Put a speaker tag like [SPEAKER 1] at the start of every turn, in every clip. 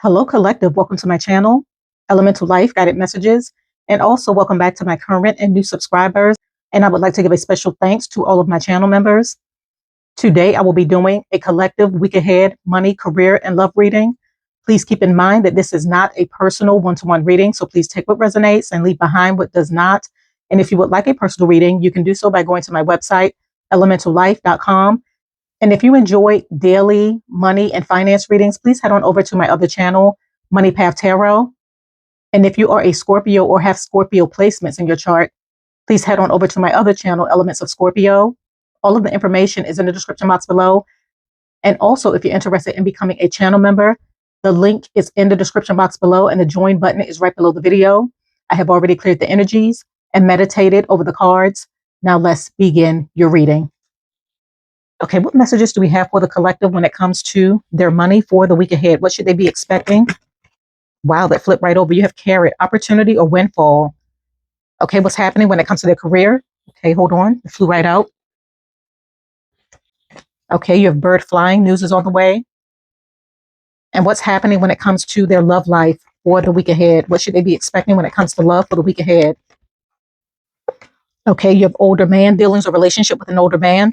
[SPEAKER 1] Hello, collective. Welcome to my channel, EleMental Lyfe Guided Messages, and also welcome back to my current and new subscribers. And I would like to give a special thanks to all of my channel members. Today, I will be doing a collective week ahead money, career, and love reading. Please keep in mind that this is not a personal one-to-one reading, so please take what resonates and leave behind what does not. And if you would like a personal reading, you can do so by going to my website, ElementalLyfe.com. And if you enjoy daily money and finance readings, please head on over to my other channel, Money Path Tarot. And if you are a Scorpio or have Scorpio placements in your chart, please head on over to my other channel, Elements of Scorpio. All of the information is in the description box below. And also, if you're interested in becoming a channel member, the link is in the description box below and the join button is right below the video. I have already cleared the energies and meditated over the cards. Now let's begin your reading. Okay, what messages do we have for the collective when it comes to their money for the week ahead? What should they be expecting? Wow, that flipped right over. You have carrot, opportunity, or windfall. Okay, what's happening when it comes to their career? Okay, hold on. It flew right out. Okay, you have bird flying. News is on the way. And what's happening when it comes to their love life for the week ahead? What should they be expecting when it comes to love for the week ahead? Okay, you have older man dealings or relationship with an older man.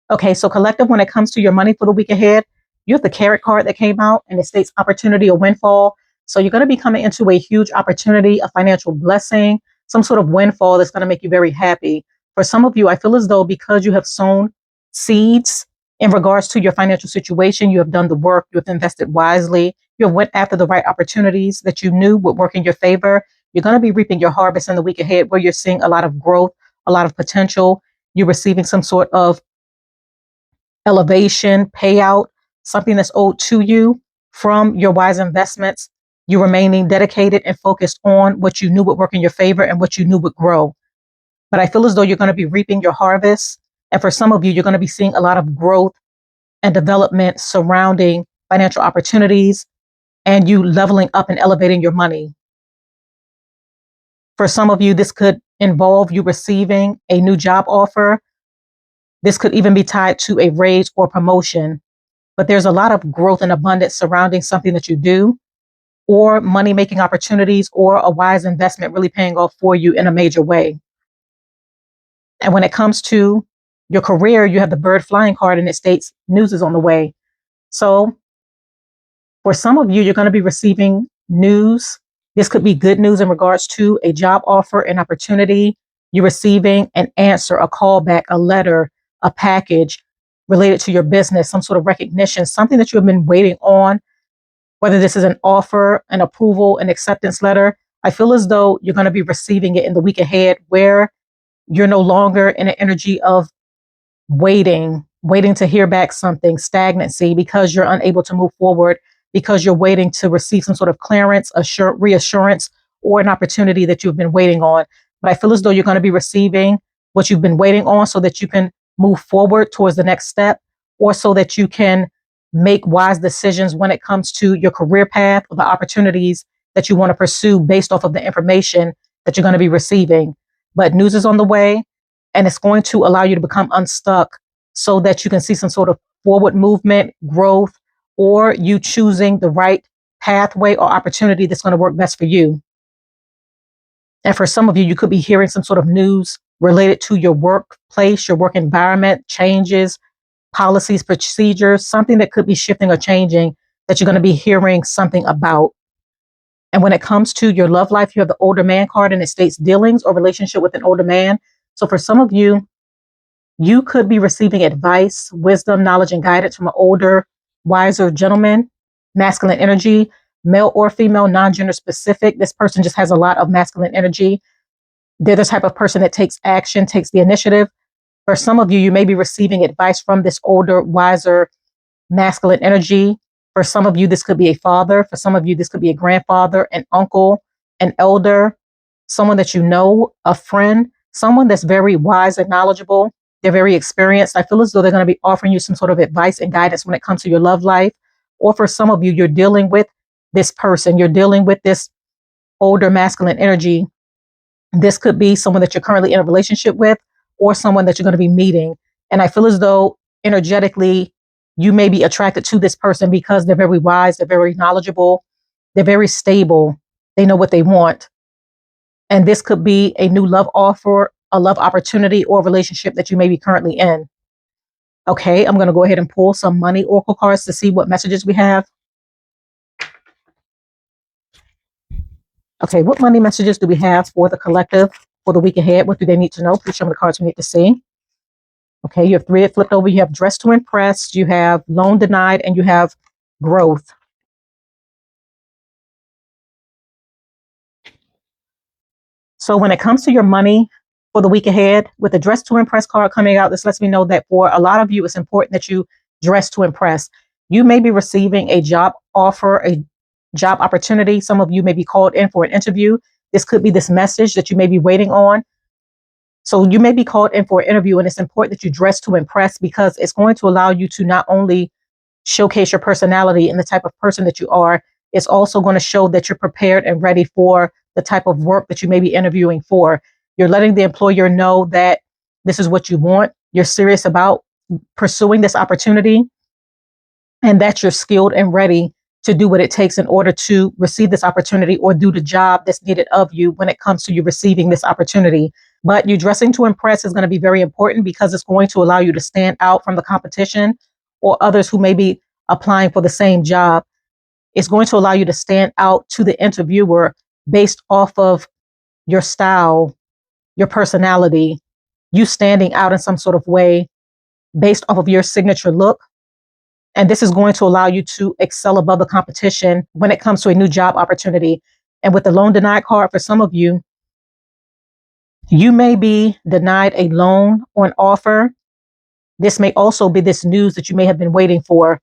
[SPEAKER 1] Okay, so collective, when it comes to your money for the week ahead, you have the carrot card that came out and it states opportunity or windfall. So you're going to be coming into a huge opportunity, a financial blessing, some sort of windfall that's going to make you very happy. For some of you, I feel as though because you have sown seeds in regards to your financial situation, you have done the work, you have invested wisely, you have went after the right opportunities that you knew would work in your favor. You're going to be reaping your harvest in the week ahead where you're seeing a lot of growth, a lot of potential. You're receiving some sort of elevation, payout, something that's owed to you from your wise investments. You remaining dedicated and focused on what you knew would work in your favor and what you knew would grow. But I feel as though you're going to be reaping your harvest. And for some of you, you're going to be seeing a lot of growth and development surrounding financial opportunities and you leveling up and elevating your money. For some of you, this could involve you receiving a new job offer. This could even be tied to a raise or promotion, but there's a lot of growth and abundance surrounding something that you do or money making opportunities or a wise investment really paying off for you in a major way. And when it comes to your career, you have the bird flying card and it states news is on the way. So for some of you, you're going to be receiving news. This could be good news in regards to a job offer, an opportunity. You're receiving an answer, a callback, a letter, a package related to your business, some sort of recognition, something that you have been waiting on, whether this is an offer, an approval, an acceptance letter. I feel as though you're going to be receiving it in the week ahead where you're no longer in an energy of waiting to hear back something, stagnancy, because you're unable to move forward, because you're waiting to receive some sort of clearance, reassurance, or an opportunity that you've been waiting on. But I feel as though you're going to be receiving what you've been waiting on so that you can move forward towards the next step, or so that you can make wise decisions when it comes to your career path or the opportunities that you want to pursue based off of the information that you're going to be receiving. But news is on the way and it's going to allow you to become unstuck so that you can see some sort of forward movement, growth, or you choosing the right pathway or opportunity that's going to work best for you. And for some of you, you could be hearing some sort of news related to your workplace, your work environment, changes, policies, procedures, something that could be shifting or changing that you're going to be hearing something about. And when it comes to your love life, you have the older man card and it states dealings or relationship with an older man. So for some of you, you could be receiving advice, wisdom, knowledge, and guidance from an older, wiser gentleman, masculine energy, male or female, non-gender specific. This person just has a lot of masculine energy. They're the type of person that takes action, takes the initiative. For some of you, you may be receiving advice from this older, wiser, masculine energy. For some of you, this could be a father. For some of you, this could be a grandfather, an uncle, an elder, someone that you know, a friend, someone that's very wise and knowledgeable. They're very experienced. I feel as though they're going to be offering you some sort of advice and guidance when it comes to your love life. Or for some of you, you're dealing with this person. You're dealing with this older masculine energy. This could be someone that you're currently in a relationship with or someone that you're going to be meeting. And I feel as though energetically, you may be attracted to this person because they're very wise, they're very knowledgeable, they're very stable, they know what they want. And this could be a new love offer, a love opportunity, or relationship that you may be currently in. Okay, I'm going to go ahead and pull some money oracle cards to see what messages we have. Okay, what money messages do we have for the collective for the week ahead? What do they need to know? Please show me the cards we need to see. Okay, you have 3 flipped over. You have dress to impress, you have loan denied, and you have growth. So when it comes to your money for the week ahead, with the dress to impress card coming out, this lets me know that for a lot of you, it's important that you dress to impress. You may be receiving a job offer, a job opportunity. Some of you may be called in for an interview. This could be this message that you may be waiting on. So you may be called in for an interview, and it's important that you dress to impress because it's going to allow you to not only showcase your personality and the type of person that you are, it's also going to show that you're prepared and ready for the type of work that you may be interviewing for. You're letting the employer know that this is what you want. You're serious about pursuing this opportunity and that you're skilled and ready to do what it takes in order to receive this opportunity or do the job that's needed of you when it comes to you receiving this opportunity. But you dressing to impress is going to be very important because it's going to allow you to stand out from the competition or others who may be applying for the same job. It's going to allow you to stand out to the interviewer based off of your style, your personality, you standing out in some sort of way based off of your signature look. And this is going to allow you to excel above the competition when it comes to a new job opportunity. And with the loan denied card, for some of you, you may be denied a loan or an offer. This may also be this news that you may have been waiting for.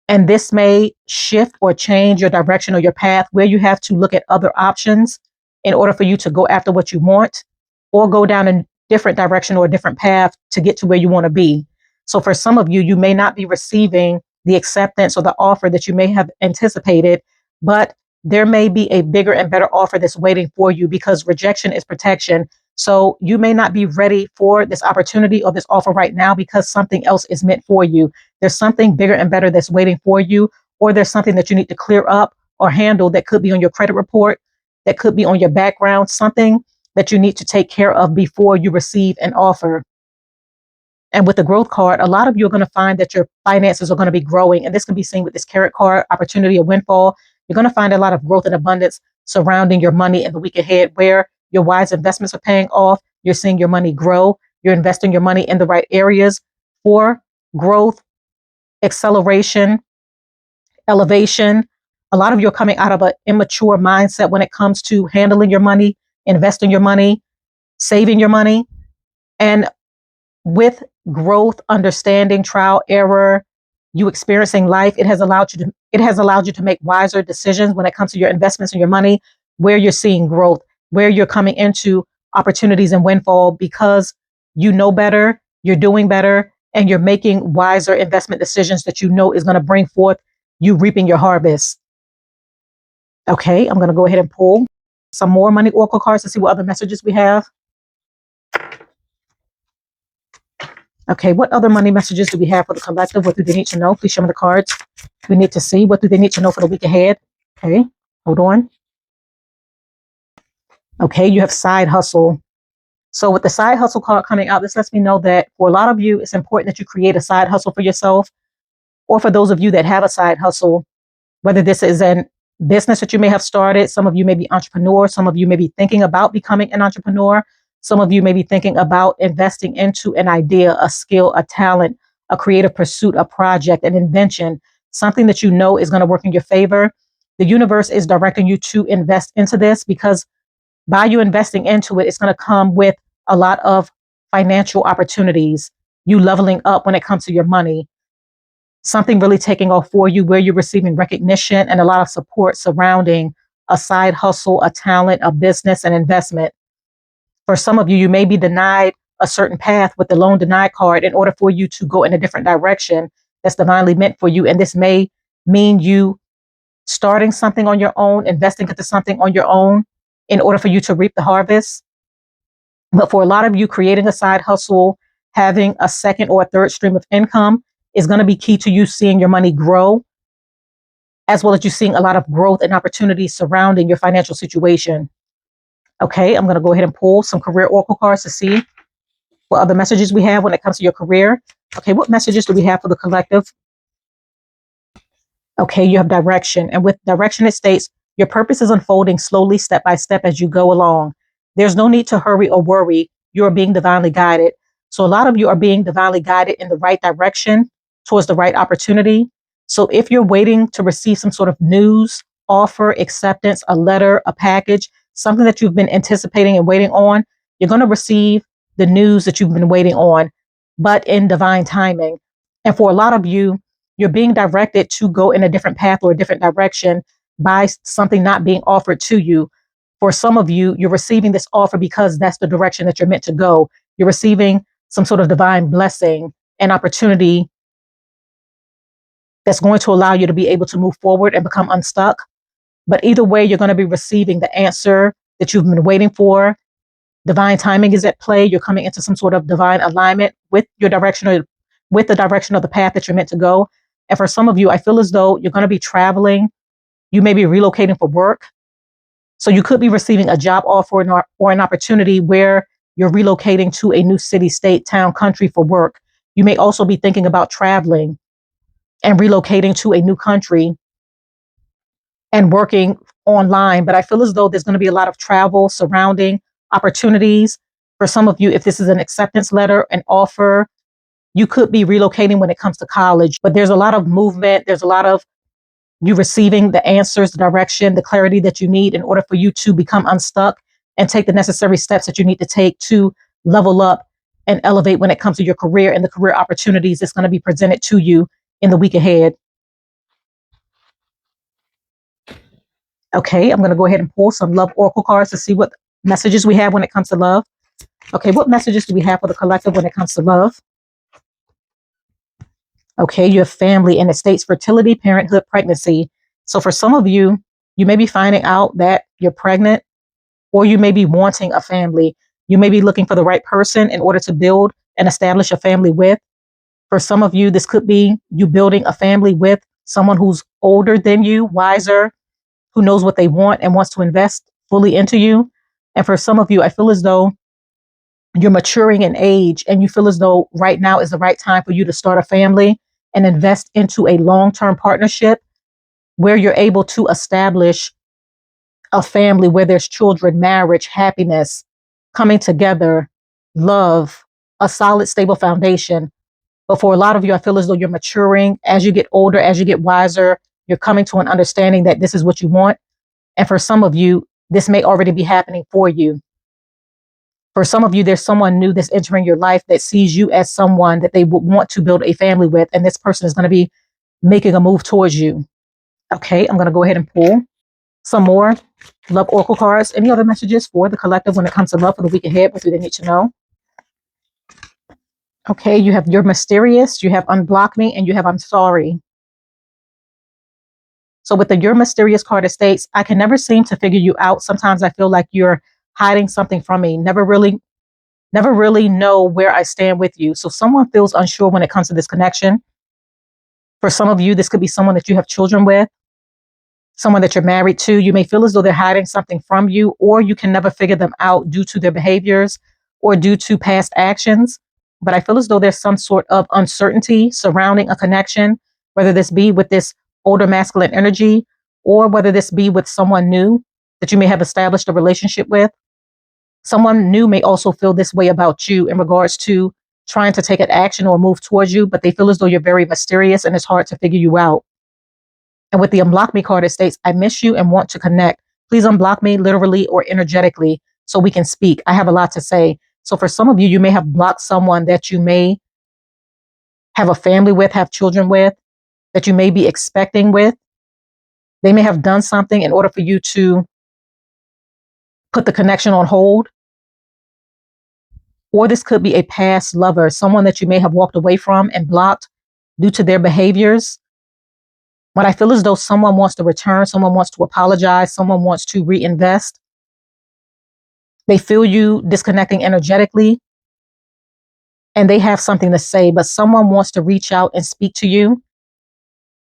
[SPEAKER 1] And this may shift or change your direction or your path where you have to look at other options in order for you to go after what you want or go down a different direction or a different path to get to where you want to be. So for some of you, you may not be receiving the acceptance or the offer that you may have anticipated, but there may be a bigger and better offer that's waiting for you because rejection is protection. So you may not be ready for this opportunity or this offer right now because something else is meant for you. There's something bigger and better that's waiting for you, or there's something that you need to clear up or handle that could be on your credit report, that could be on your background, something that you need to take care of before you receive an offer. And with the growth card, a lot of you are going to find that your finances are going to be growing. And this can be seen with this carrot card, opportunity or windfall. You're going to find a lot of growth and abundance surrounding your money in the week ahead where your wise investments are paying off. You're seeing your money grow. You're investing your money in the right areas for growth, acceleration, elevation. A lot of you are coming out of an immature mindset when it comes to handling your money, investing your money, saving your money. And with growth, understanding, trial, error, you experiencing life, it has allowed you to make wiser decisions when it comes to your investments and your money, where you're seeing growth, where you're coming into opportunities and windfall because you know better, you're doing better, and you're making wiser investment decisions that you know is going to bring forth you reaping your harvest. Okay, I'm going to go ahead and pull some more money oracle cards to see what other messages we have. Okay, what other money messages do we have for the collective? What do they need to know? Please show me the cards we need to see. What do they need to know for the week ahead? Okay, hold on. Okay, you have side hustle. So with the side hustle card coming out, this lets me know that for a lot of you, it's important that you create a side hustle for yourself, or for those of you that have a side hustle, whether this is an business that you may have started. Some of you may be entrepreneurs. Some of you may be thinking about becoming an entrepreneur. Some of you may be thinking about investing into an idea, a skill, a talent, a creative pursuit, a project, an invention, something that you know is going to work in your favor. The universe is directing you to invest into this because by you investing into it, it's going to come with a lot of financial opportunities, you leveling up when it comes to your money, something really taking off for you where you're receiving recognition and a lot of support surrounding a side hustle, a talent, a business, an investment. For some of you, you may be denied a certain path with the loan denied card in order for you to go in a different direction that's divinely meant for you. And this may mean you starting something on your own, investing into something on your own in order for you to reap the harvest. But for a lot of you, creating a side hustle, having a second or a third stream of income is going to be key to you seeing your money grow, as well as you seeing a lot of growth and opportunities surrounding your financial situation. Okay, I'm going to go ahead and pull some career oracle cards to see what other messages we have when it comes to your career. Okay, what messages do we have for the collective? Okay, you have direction. And with direction, it states your purpose is unfolding slowly, step by step as you go along. There's no need to hurry or worry. You are being divinely guided. So a lot of you are being divinely guided in the right direction towards the right opportunity. So if you're waiting to receive some sort of news, offer, acceptance, a letter, a package, something that you've been anticipating and waiting on, you're going to receive the news that you've been waiting on, but in divine timing. And for a lot of you, you're being directed to go in a different path or a different direction by something not being offered to you. For some of you, you're receiving this offer because that's the direction that you're meant to go. You're receiving some sort of divine blessing and opportunity that's going to allow you to be able to move forward and become unstuck. But either way, you're going to be receiving the answer that you've been waiting for. Divine timing is at play. You're coming into some sort of divine alignment with your direction or with the direction of the path that you're meant to go. And for some of you, I feel as though you're going to be traveling. You may be relocating for work. So you could be receiving a job offer or an opportunity where you're relocating to a new city, state, town, country for work. You may also be thinking about traveling and relocating to a new country and working online. But I feel as though there's going to be a lot of travel surrounding opportunities. For some of you, if this is an acceptance letter, an offer, you could be relocating when it comes to college. But there's a lot of movement. There's a lot of you receiving the answers, the direction, the clarity that you need in order for you to become unstuck and take the necessary steps that you need to take to level up and elevate when it comes to your career and the career opportunities that's going to be presented to you in the week ahead. Okay, I'm going to go ahead and pull some love oracle cards to see what messages we have when it comes to love. Okay, what messages do we have for the collective when it comes to love? Okay, you have family and it states fertility, parenthood, pregnancy. So for some of you, you may be finding out that you're pregnant, or you may be wanting a family. You may be looking for the right person in order to build and establish a family with. For some of you, this could be you building a family with someone who's older than you, wiser, who knows what they want and wants to invest fully into you. And for some of you, I feel as though you're maturing in age and you feel as though right now is the right time for you to start a family and invest into a long-term partnership where you're able to establish a family where there's children, marriage, happiness, coming together, love, a solid, stable foundation. But for a lot of you, I feel as though you're maturing as you get older, as you get wiser, you're coming to an understanding that this is what you want. And for some of you, this may already be happening for you. For some of you, there's someone new that's entering your life that sees you as someone that they would want to build a family with. And this person is going to be making a move towards you. Okay, I'm going to go ahead and pull some more love oracle cards. Any other messages for the collective when it comes to love for the week ahead? What do they need to know? Okay, you have you're mysterious, you have unblock me, and you have I'm sorry. So with the you're mysterious card, it states, I can never seem to figure you out. Sometimes I feel like you're hiding something from me. Never really know where I stand with you. So someone feels unsure when it comes to this connection. For some of you, this could be someone that you have children with, someone that you're married to. You may feel as though they're hiding something from you, or you can never figure them out due to their behaviors or due to past actions. But I feel as though there's some sort of uncertainty surrounding a connection, whether this be with this older masculine energy or whether this be with someone new that you may have established a relationship with. Someone new may also feel this way about you in regards to trying to take an action or move towards you, but they feel as though you're very mysterious and it's hard to figure you out. And with the unblock me card, it states, I miss you and want to connect. Please unblock me literally or energetically so we can speak. I have a lot to say. So for some of you, you may have blocked someone that you may have a family with, have children with, that you may be expecting with. They may have done something in order for you to put the connection on hold. Or this could be a past lover, someone that you may have walked away from and blocked due to their behaviors. But I feel as though someone wants to return, someone wants to apologize, someone wants to reinvest. They feel you disconnecting energetically. and they have something to say, but someone wants to reach out and speak to you.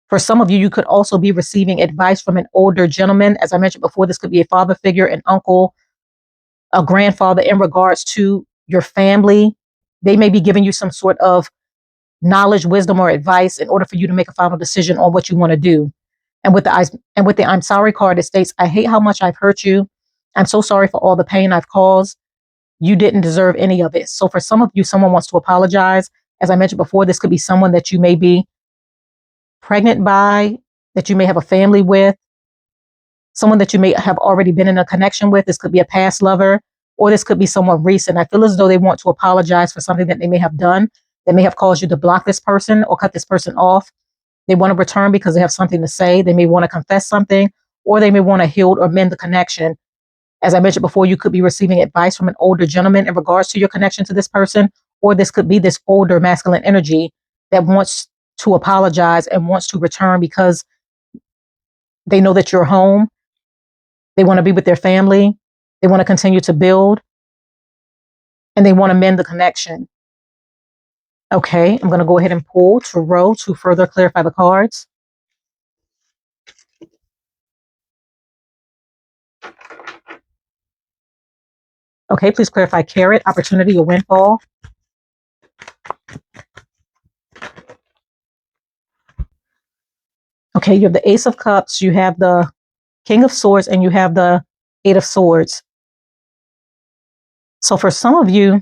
[SPEAKER 1] For some of you, you could also be receiving advice from an older gentleman. As I mentioned before, this could be a father figure, an uncle, a grandfather in regards to your family. They may be giving you some sort of knowledge, wisdom, or advice in order for you to make a final decision on what you want to do. And with the I'm sorry card, it states, I hate how much I've hurt you. I'm so sorry for all the pain I've caused. You didn't deserve any of it. So for some of you, someone wants to apologize. As I mentioned before, this could be someone that you may be pregnant by, that you may have a family with, someone that you may have already been in a connection with. This could be a past lover, or this could be someone recent. I feel as though they want to apologize for something that they may have done that may have caused you to block this person or cut this person off. They want to return because they have something to say. They may want to confess something, or they may want to heal or mend the connection. As I mentioned before, you could be receiving advice from an older gentleman in regards to your connection to this person, or this could be this older masculine energy that wants to apologize and wants to return because they know that you're home. They want to be with their family. They want to continue to build, and they want to mend the connection. Okay, I'm going to go ahead and pull Tarot to further clarify the cards. Okay, please clarify carrot, opportunity, or windfall. Okay, you have the Ace of Cups, you have the King of Swords, and you have the Eight of Swords. So for some of you,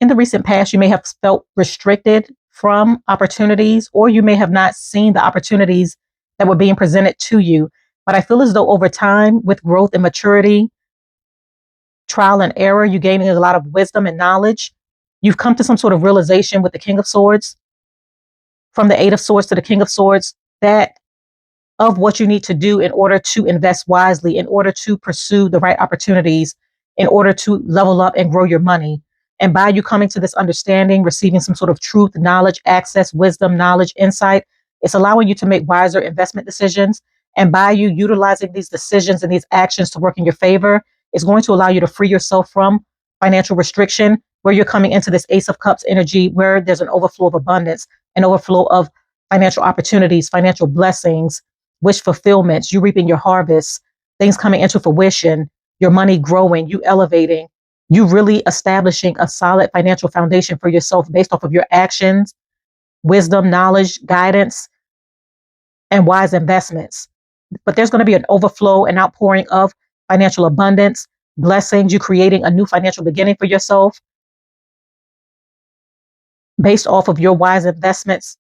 [SPEAKER 1] in the recent past, you may have felt restricted from opportunities, or you may have not seen the opportunities that were being presented to you. But I feel as though over time, with growth and maturity, trial and error, you're gaining a lot of wisdom and knowledge. You've come to some sort of realization with the King of Swords, from the Eight of Swords to the King of Swords, that of what you need to do in order to invest wisely, in order to pursue the right opportunities, in order to level up and grow your money. And by you coming to this understanding, receiving some sort of truth, knowledge, access, wisdom, knowledge, insight, it's allowing you to make wiser investment decisions. And by you utilizing these decisions and these actions to work in your favor, it's going to allow you to free yourself from financial restriction, where you're coming into this Ace of Cups energy, where there's an overflow of abundance, an overflow of financial opportunities, financial blessings, wish fulfillments, you reaping your harvest, things coming into fruition, your money growing, you elevating, you really establishing a solid financial foundation for yourself based off of your actions, wisdom, knowledge, guidance, and wise investments. But there's going to be an overflow and outpouring of financial abundance, blessings, you creating a new financial beginning for yourself based off of your wise investments,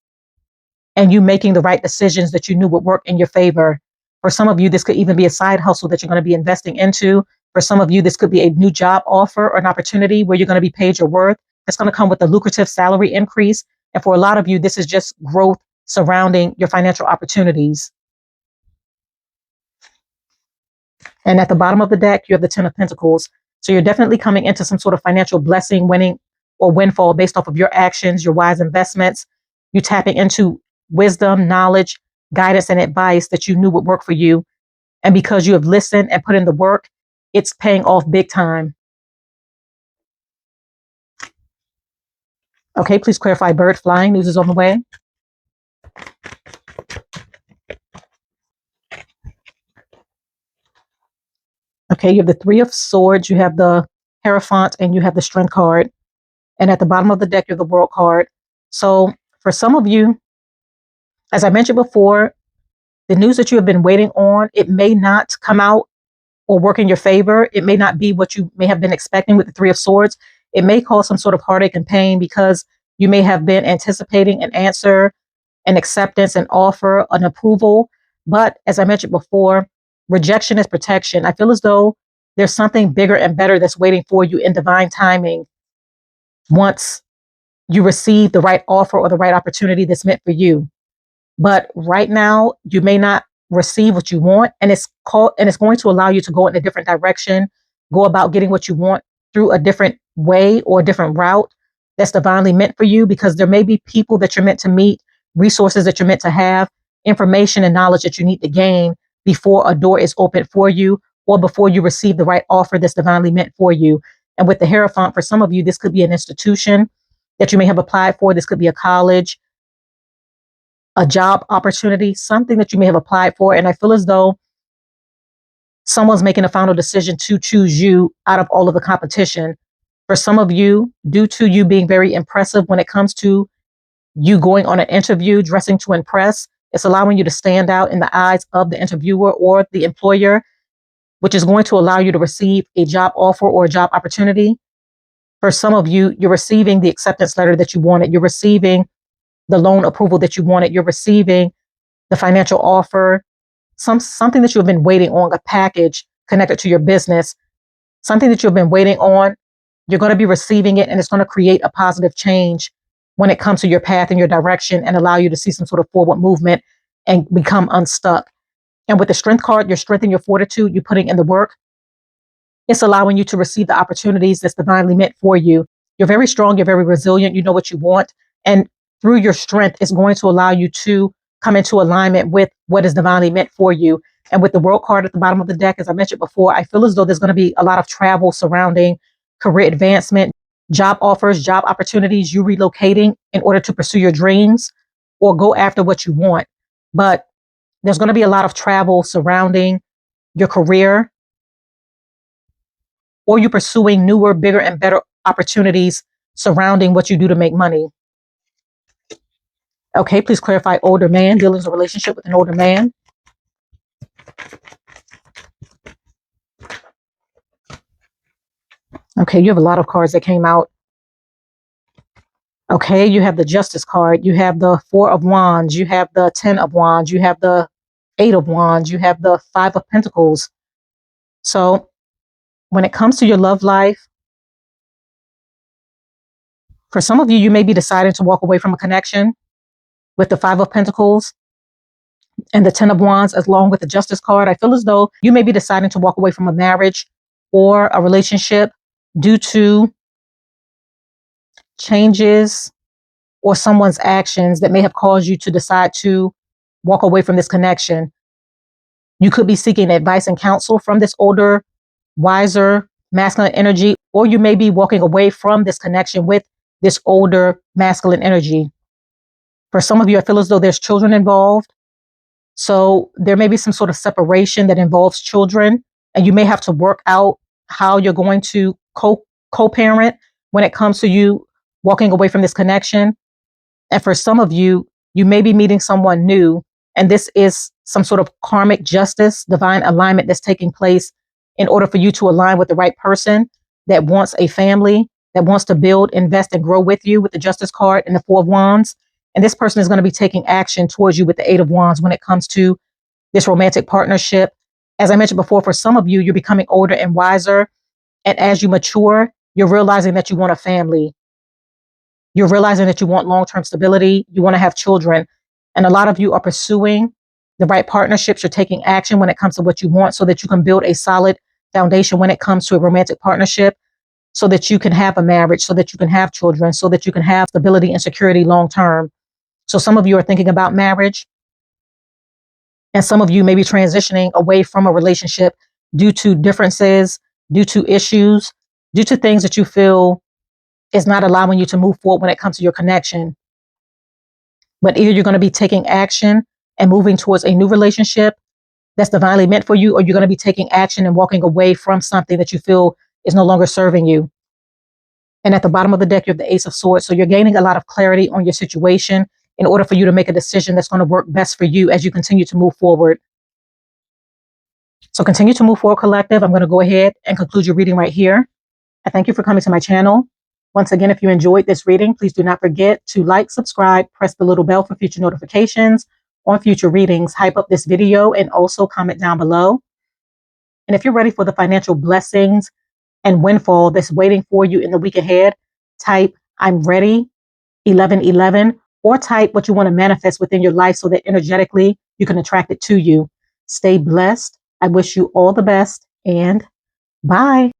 [SPEAKER 1] and you making the right decisions that you knew would work in your favor. For some of you, this could even be a side hustle that you're going to be investing into. For some of you, this could be a new job offer or an opportunity where you're going to be paid your worth. It's going to come with a lucrative salary increase. And for a lot of you, this is just growth surrounding your financial opportunities. And at the bottom of the deck, you have the Ten of Pentacles. So you're definitely coming into some sort of financial blessing, winning, or windfall based off of your actions, your wise investments. You tapping into wisdom, knowledge, guidance, and advice that you knew would work for you. And because you have listened and put in the work, it's paying off big time. Okay, please clarify bird flying. News is on the way. Okay, you have the Three of Swords, you have the Hierophant, and you have the Strength card. And at the bottom of the deck, you have the World card. So for some of you, as I mentioned before, the news that you have been waiting on, it may not come out or work in your favor. It may not be what you may have been expecting with the Three of Swords. It may cause some sort of heartache and pain because you may have been anticipating an answer, an acceptance, an offer, an approval. But as I mentioned before, rejection is protection. I feel as though there's something bigger and better that's waiting for you in divine timing once you receive the right offer or the right opportunity that's meant for you. But right now, you may not receive what you want, and it's going to allow you to go in a different direction, go about getting what you want through a different way or a different route that's divinely meant for you, because there may be people that you're meant to meet, resources that you're meant to have, information and knowledge that you need to gain before a door is open for you or before you receive the right offer that's divinely meant for you. And with the Hierophant, for some of you, this could be an institution that you may have applied for. This could be a college, a job opportunity, something that you may have applied for. And I feel as though someone's making a final decision to choose you out of all of the competition. For some of you, due to you being very impressive when it comes to you going on an interview, dressing to impress, it's allowing you to stand out in the eyes of the interviewer or the employer, which is going to allow you to receive a job offer or a job opportunity. For some of you, you're receiving the acceptance letter that you wanted. You're receiving the loan approval that you wanted. You're receiving the financial offer, something that you've been waiting on, a package connected to your business, something that you've been waiting on. You're going to be receiving it, and it's going to create a positive change when it comes to your path and your direction and allow you to see some sort of forward movement and become unstuck. And with the Strength card, you're strengthening your fortitude, you're putting in the work. It's allowing you to receive the opportunities that's divinely meant for you. You're very strong, you're very resilient, you know what you want. And through your strength, it's going to allow you to come into alignment with what is divinely meant for you. And with the World card at the bottom of the deck, as I mentioned before, I feel as though there's going to be a lot of travel surrounding career advancement, job offers, job opportunities, you relocating in order to pursue your dreams or go after what you want. But there's going to be a lot of travel surrounding your career, or you pursuing newer, bigger, and better opportunities surrounding what you do to make money. Okay, please clarify older man, dealing with a relationship with an older man. Okay, you have a lot of cards that came out. Okay, you have the Justice card, you have the Four of Wands, you have the 10 of Wands, you have the 8 of Wands, you have the 5 of Pentacles. So when it comes to your love life, for some of you, you may be deciding to walk away from a connection with the 5 of Pentacles and the 10 of Wands, along with the Justice card. I feel as though you may be deciding to walk away from a marriage or a relationship due to changes or someone's actions that may have caused you to decide to walk away from this connection. You could be seeking advice and counsel from this older, wiser, masculine energy, or you may be walking away from this connection with this older, masculine energy. For some of you, I feel as though there's children involved. So there may be some sort of separation that involves children, and you may have to work out how you're going to co-parent when it comes to you walking away from this connection. And for some of you, you may be meeting someone new, and this is some sort of karmic justice, divine alignment that's taking place in order for you to align with the right person that wants a family, that wants to build, invest, and grow with you with the Justice card and the 4 of Wands. And this person is going to be taking action towards you with the 8 of Wands when it comes to this romantic partnership. As I mentioned before, for some of you, you're becoming older and wiser. And as you mature, you're realizing that you want a family. You're realizing that you want long-term stability. You want to have children. And a lot of you are pursuing the right partnerships. You're taking action when it comes to what you want so that you can build a solid foundation when it comes to a romantic partnership, so that you can have a marriage, so that you can have children, so that you can have stability and security long-term. So some of you are thinking about marriage, and some of you may be transitioning away from a relationship due to differences, due to issues, due to things that you feel is not allowing you to move forward when it comes to your connection. But either you're going to be taking action and moving towards a new relationship that's divinely meant for you, or you're going to be taking action and walking away from something that you feel is no longer serving you. And at the bottom of the deck, you have the Ace of Swords. So you're gaining a lot of clarity on your situation in order for you to make a decision that's going to work best for you as you continue to move forward. So continue to move forward, collective. I'm going to go ahead and conclude your reading right here. I thank you for coming to my channel. Once again, if you enjoyed this reading, please do not forget to like, subscribe, press the little bell for future notifications on future readings, hype up this video, and also comment down below. And if you're ready for the financial blessings and windfall that's waiting for you in the week ahead, type "I'm ready" 1111, or type what you want to manifest within your life so that energetically you can attract it to you. Stay blessed. I wish you all the best, and bye.